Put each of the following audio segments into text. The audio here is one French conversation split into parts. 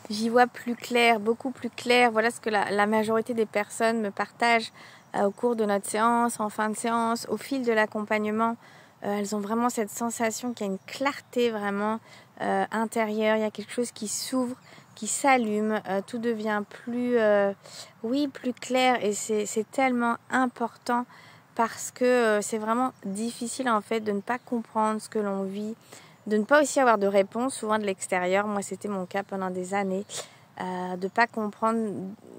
j'y vois plus clair, beaucoup plus clair. Voilà ce que la majorité des personnes me partagent au cours de notre séance, en fin de séance, au fil de l'accompagnement. Elles ont vraiment cette sensation qu'il y a une clarté vraiment intérieure, il y a quelque chose qui s'ouvre, qui s'allume, tout devient plus clair et c'est tellement important parce que c'est vraiment difficile en fait de ne pas comprendre ce que l'on vit, de ne pas aussi avoir de réponse souvent de l'extérieur. Moi c'était mon cas pendant des années, de pas comprendre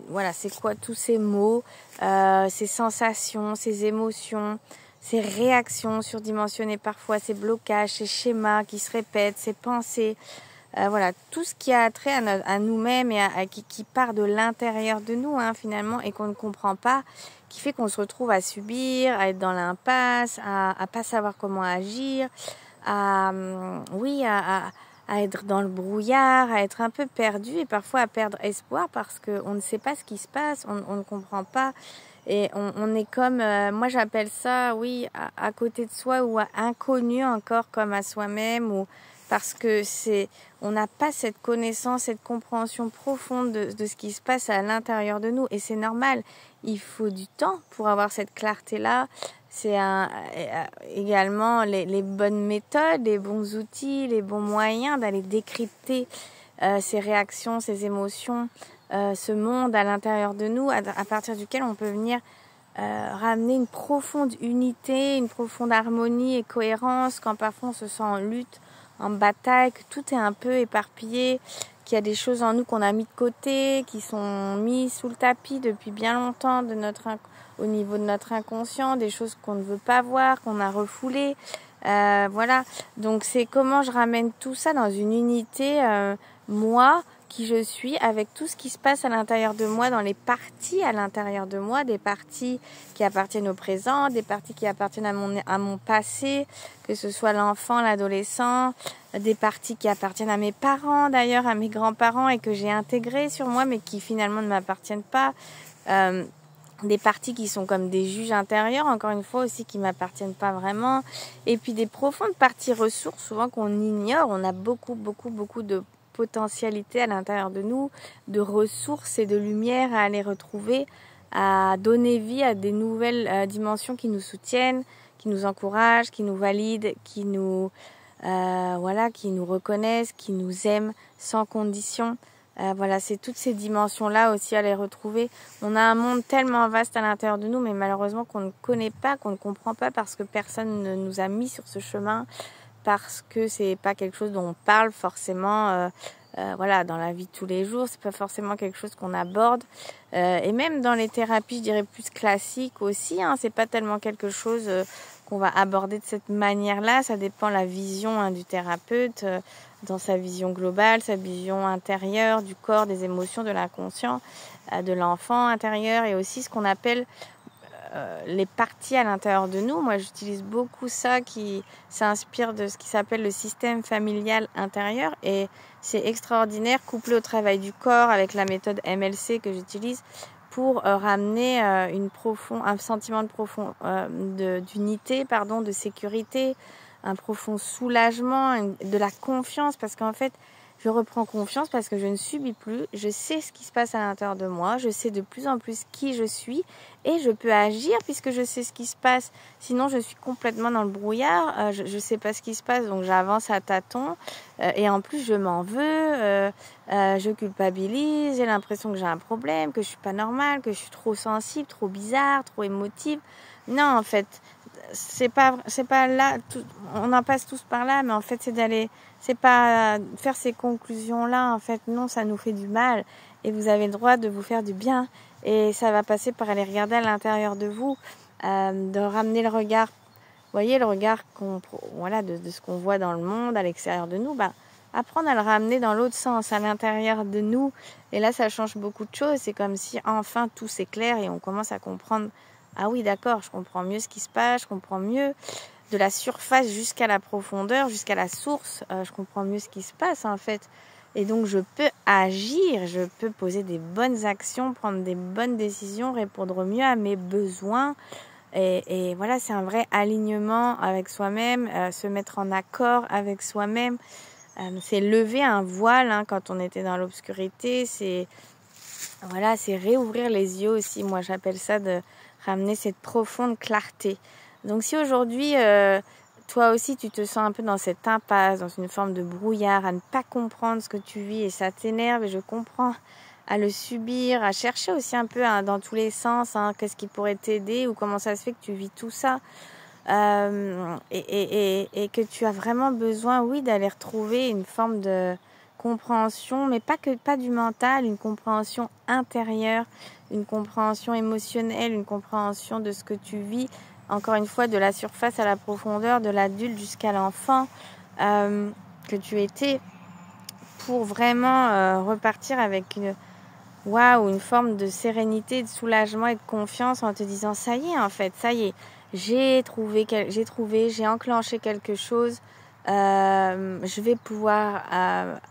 voilà c'est quoi tous ces mots, ces sensations, ces émotions, ces réactions surdimensionnées parfois, ces blocages, ces schémas qui se répètent, ces pensées. Voilà, tout ce qui a trait à nous-mêmes et qui part de l'intérieur de nous finalement et qu'on ne comprend pas, qui fait qu'on se retrouve à subir, à être dans l'impasse, à pas savoir comment agir, à être dans le brouillard, à être un peu perdu et parfois à perdre espoir parce qu'on ne sait pas ce qui se passe, on ne comprend pas. Et on est comme, moi j'appelle ça, à côté de soi ou inconnu encore comme à soi-même ou parce que on n'a pas cette connaissance, cette compréhension profonde de ce qui se passe à l'intérieur de nous et c'est normal. Il faut du temps pour avoir cette clarté-là. C'est également les bonnes méthodes, les bons outils, les bons moyens d'aller décrypter ces réactions, ces émotions, ce monde à l'intérieur de nous, à partir duquel on peut venir ramener une profonde unité, une profonde harmonie et cohérence quand parfois on se sent en lutte, en bataille, que tout est un peu éparpillé, qu'il y a des choses en nous qu'on a mis de côté, qui sont mises sous le tapis depuis bien longtemps au niveau de notre inconscient, des choses qu'on ne veut pas voir, qu'on a refoulées. Voilà, donc c'est comment je ramène tout ça dans une unité, moi, qui je suis, avec tout ce qui se passe à l'intérieur de moi, dans les parties à l'intérieur de moi, des parties qui appartiennent au présent, des parties qui appartiennent à mon passé, que ce soit l'enfant, l'adolescent, des parties qui appartiennent à mes parents d'ailleurs, à mes grands-parents et que j'ai intégrées sur moi mais qui finalement ne m'appartiennent pas. Des parties qui sont comme des juges intérieurs, encore une fois aussi, qui m'appartiennent pas vraiment. Et puis des profondes parties ressources, souvent qu'on ignore. On a beaucoup de potentialités à l'intérieur de nous, de ressources et de lumière à aller retrouver, à donner vie à des nouvelles dimensions qui nous soutiennent, qui nous encouragent, qui nous valident, qui nous reconnaissent, qui nous aiment sans condition. Voilà, c'est toutes ces dimensions-là aussi à les retrouver. On a un monde tellement vaste à l'intérieur de nous, mais malheureusement qu'on ne connaît pas, qu'on ne comprend pas parce que personne ne nous a mis sur ce chemin, parce que c'est pas quelque chose dont on parle forcément, dans la vie de tous les jours. C'est pas forcément quelque chose qu'on aborde. Et même dans les thérapies, je dirais plus classiques aussi, c'est pas tellement quelque chose qu'on va aborder de cette manière-là. Ça dépend de la vision du thérapeute, dans sa vision globale, sa vision intérieure du corps, des émotions, de l'inconscient, de l'enfant intérieur et aussi ce qu'on appelle les parties à l'intérieur de nous. Moi, j'utilise beaucoup ça qui s'inspire de ce qui s'appelle le système familial intérieur et c'est extraordinaire, couplé au travail du corps avec la méthode MLC que j'utilise pour ramener un sentiment d'unité, de sécurité, un profond soulagement, de la confiance, parce qu'en fait, je reprends confiance parce que je ne subis plus, je sais ce qui se passe à l'intérieur de moi, je sais de plus en plus qui je suis et je peux agir puisque je sais ce qui se passe. Sinon, je suis complètement dans le brouillard, je ne sais pas ce qui se passe, donc j'avance à tâtons et en plus, je m'en veux, je culpabilise, j'ai l'impression que j'ai un problème, que je suis pas normale, que je suis trop sensible, trop bizarre, trop émotive. Non, en fait, c'est pas là, on en passe tous par là, mais en fait, c'est pas faire ces conclusions-là, en fait, non, ça nous fait du mal et vous avez le droit de vous faire du bien et ça va passer par aller regarder à l'intérieur de vous, de ramener le regard, vous voyez, le regard de ce qu'on voit dans le monde, à l'extérieur de nous, apprendre à le ramener dans l'autre sens, à l'intérieur de nous et là, ça change beaucoup de choses, c'est comme si enfin tout s'éclaire et on commence à comprendre. Ah oui, d'accord, je comprends mieux ce qui se passe, je comprends mieux de la surface jusqu'à la profondeur, jusqu'à la source, je comprends mieux ce qui se passe en fait. Et donc je peux agir, je peux poser des bonnes actions, prendre des bonnes décisions, répondre mieux à mes besoins. Et voilà, c'est un vrai alignement avec soi-même, se mettre en accord avec soi-même. C'est lever un voile hein, quand on était dans l'obscurité. C'est voilà, c'est réouvrir les yeux aussi. Moi, j'appelle ça de ramener cette profonde clarté. Donc, si aujourd'hui, toi aussi, tu te sens un peu dans cette impasse, dans une forme de brouillard, à ne pas comprendre ce que tu vis et ça t'énerve, et je comprends, à le subir, à chercher aussi un peu hein, dans tous les sens, hein, qu'est-ce qui pourrait t'aider ou comment ça se fait que tu vis tout ça. Et que tu as vraiment besoin, oui, d'aller retrouver une forme de compréhension, mais pas du mental, une compréhension intérieure, une compréhension émotionnelle, une compréhension de ce que tu vis, encore une fois, de la surface à la profondeur, de l'adulte jusqu'à l'enfant que tu étais, pour vraiment repartir avec une forme de sérénité, de soulagement et de confiance en te disant ça y est en fait, ça y est, j'ai enclenché quelque chose, je vais pouvoir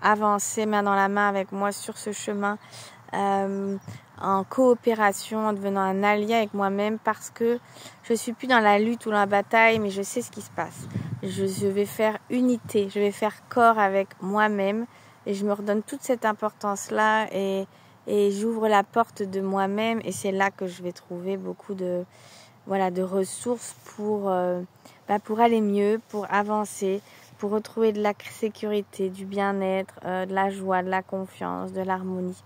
avancer main dans la main avec moi sur ce chemin, en coopération, en devenant un allié avec moi-même, parce que je suis plus dans la lutte ou la bataille, mais je sais ce qui se passe. Je vais faire unité, je vais faire corps avec moi-même, et je me redonne toute cette importance-là, et j'ouvre la porte de moi-même, et c'est là que je vais trouver beaucoup de ressources pour aller mieux, pour avancer, pour retrouver de la sécurité, du bien-être, de la joie, de la confiance, de l'harmonie.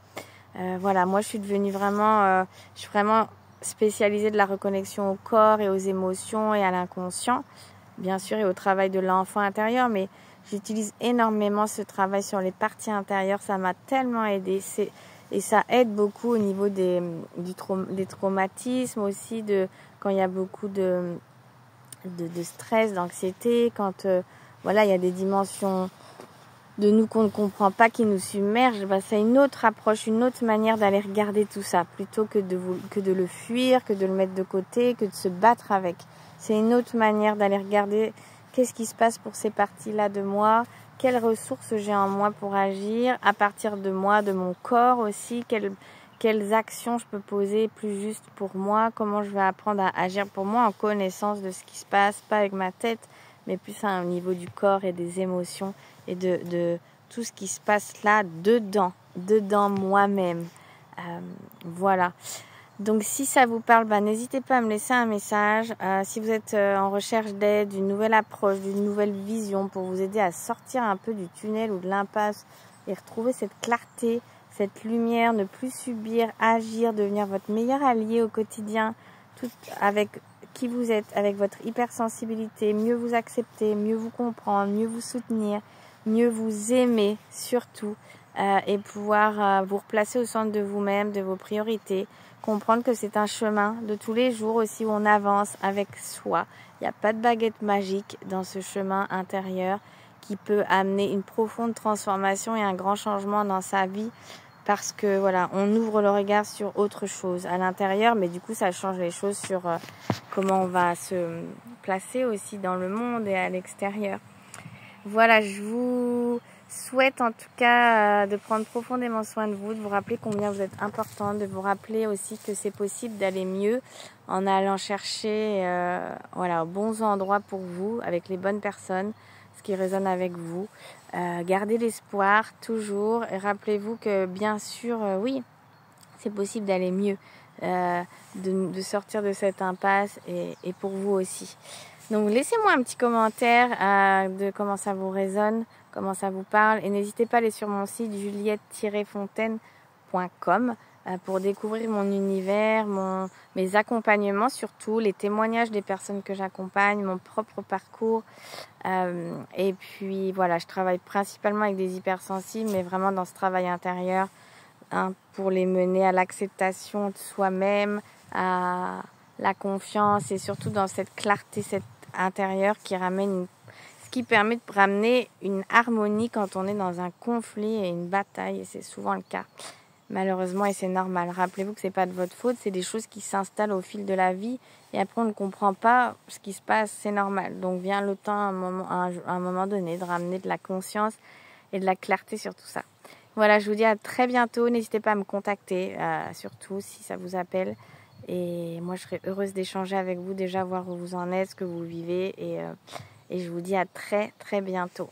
Moi je suis devenue vraiment, je suis vraiment spécialisée de la reconnexion au corps et aux émotions et à l'inconscient, bien sûr, et au travail de l'enfant intérieur, mais j'utilise énormément ce travail sur les parties intérieures, ça m'a tellement aidée. Et ça aide beaucoup au niveau des traumatismes aussi, quand il y a beaucoup de stress, d'anxiété, quand il y a des dimensions de nous qu'on ne comprend pas, qui nous submergent. C'est une autre approche, une autre manière d'aller regarder tout ça, plutôt que de le fuir, que de le mettre de côté, que de se battre avec. C'est une autre manière d'aller regarder qu'est-ce qui se passe pour ces parties-là de moi, quelles ressources j'ai en moi pour agir, à partir de moi, de mon corps aussi, quelles actions je peux poser plus juste pour moi, comment je vais apprendre à agir pour moi en connaissance de ce qui se passe, pas avec ma tête, mais plus au niveau du corps et des émotions et de tout ce qui se passe là dedans moi-même. Voilà. Donc si ça vous parle, n'hésitez pas à me laisser un message. Si vous êtes en recherche d'aide, d'une nouvelle approche, d'une nouvelle vision pour vous aider à sortir un peu du tunnel ou de l'impasse et retrouver cette clarté, cette lumière, ne plus subir, agir, devenir votre meilleur allié au quotidien, tout avec qui vous êtes, avec votre hypersensibilité, mieux vous accepter, mieux vous comprendre, mieux vous soutenir, mieux vous aimer surtout, et pouvoir vous replacer au centre de vous-même, de vos priorités, comprendre que c'est un chemin de tous les jours aussi où on avance avec soi. Il n'y a pas de baguette magique dans ce chemin intérieur qui peut amener une profonde transformation et un grand changement dans sa vie, parce que on ouvre le regard sur autre chose à l'intérieur, mais du coup ça change les choses sur comment on va se placer aussi dans le monde et à l'extérieur. Voilà, je vous souhaite en tout cas de prendre profondément soin de vous, de vous rappeler combien vous êtes importante, de vous rappeler aussi que c'est possible d'aller mieux en allant chercher aux bons endroits pour vous, avec les bonnes personnes, ce qui résonne avec vous. Gardez l'espoir toujours, et rappelez-vous que bien sûr, oui, c'est possible d'aller mieux, de sortir de cette impasse, et pour vous aussi. Donc laissez-moi un petit commentaire de comment ça vous résonne, comment ça vous parle, et n'hésitez pas à aller sur mon site juliette-fontaine.com pour découvrir mon univers, mes accompagnements, surtout les témoignages des personnes que j'accompagne, mon propre parcours. Et puis je travaille principalement avec des hypersensibles, mais vraiment dans ce travail intérieur, pour les mener à l'acceptation de soi-même, à la confiance, et surtout dans cette clarté, cette intérieure qui ce qui permet de ramener une harmonie quand on est dans un conflit et une bataille, et c'est souvent le cas malheureusement, et c'est normal. Rappelez-vous que c'est pas de votre faute, c'est des choses qui s'installent au fil de la vie, et après on ne comprend pas ce qui se passe, c'est normal. Donc vient le temps à un moment donné de ramener de la conscience et de la clarté sur tout ça. Voilà, je vous dis à très bientôt. N'hésitez pas à me contacter, surtout si ça vous appelle. Et moi, je serais heureuse d'échanger avec vous, déjà voir où vous en êtes, ce que vous vivez. Et je vous dis à très, très bientôt.